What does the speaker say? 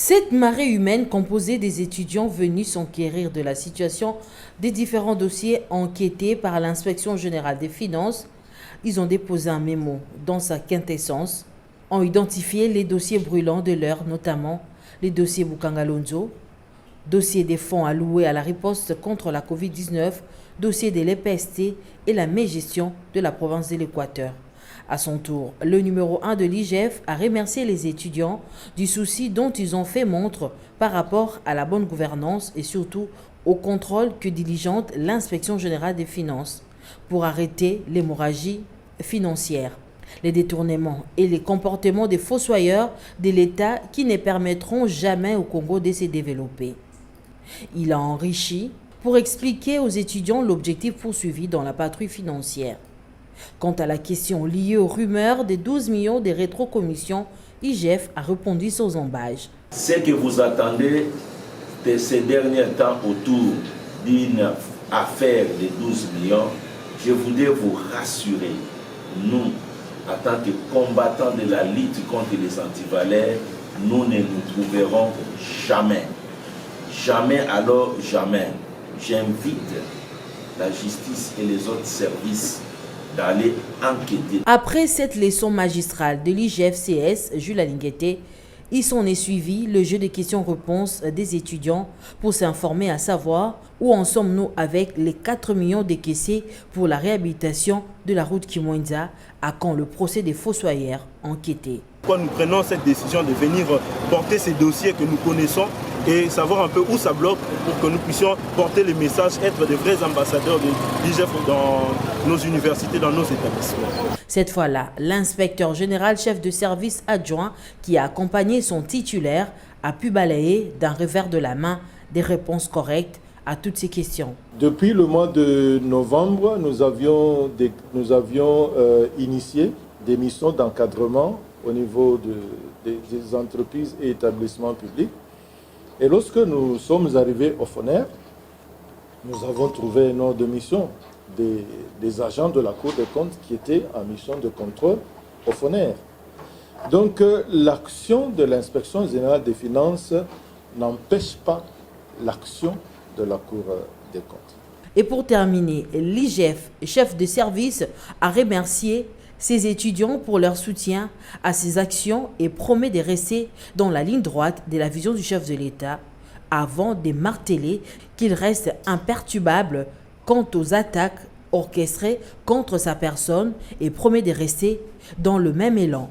Cette marée humaine composée des étudiants venus s'enquérir de la situation des différents dossiers enquêtés par l'inspection générale des finances, ils ont déposé un mémo dans sa quintessence, ont identifié les dossiers brûlants de l'heure, notamment les dossiers Bukangalonzo, dossier des fonds alloués à la riposte contre la Covid-19, dossier de l'EPST et la mégestion de la province de l'Équateur. À son tour, le numéro 1 de l'IGF a remercié les étudiants du souci dont ils ont fait montre par rapport à la bonne gouvernance et surtout au contrôle que diligente l'inspection générale des finances pour arrêter l'hémorragie financière, les détournements et les comportements des fossoyeurs de l'État qui ne permettront jamais au Congo de se développer. Il a enrichi pour expliquer aux étudiants l'objectif poursuivi dans la patrouille financière. Quant à la question liée aux rumeurs des 12 millions de rétrocommissions, IGF a répondu sans embâche. Ce que vous attendez de ces derniers temps autour d'une affaire de 12 millions, je voudrais vous rassurer. Nous, en tant que combattants de la lutte contre les antivaleurs, nous ne nous trouverons jamais. Jamais alors jamais. J'invite la justice et les autres services d'aller enquêter. Après cette leçon magistrale de l'IGF-CS, Jules Alinguete, il s'en est suivi le jeu de questions-réponses des étudiants pour s'informer à savoir où en sommes-nous avec les 4 millions décaissés pour la réhabilitation de la route Kimwenza, à quand le procès des fossoyeurs enquêtés. Pourquoi nous prenons cette décision de venir porter ces dossiers que nous connaissons et savoir un peu où ça bloque pour que nous puissions porter les messages, être de vrais ambassadeurs de l'IGF dans nos universités, dans nos établissements. Cette fois-là, l'inspecteur général chef de service adjoint qui a accompagné son titulaire a pu balayer d'un revers de la main des réponses correctes à toutes ces questions. Depuis le mois de novembre, nous avions initié des missions d'encadrement au niveau des entreprises et établissements publics. Et lorsque nous sommes arrivés au FONER, nous avons trouvé un ordre de mission des agents de la Cour des comptes qui étaient en mission de contrôle au FONER. Donc l'action de l'inspection générale des finances n'empêche pas l'action de la Cour des comptes. Et pour terminer, l'IGF, chef de service, a remercié ses étudiants pour leur soutien à ces actions et promet de rester dans la ligne droite de la vision du chef de l'État avant de marteler qu'il reste imperturbable quant aux attaques orchestrées contre sa personne et promet de rester dans le même élan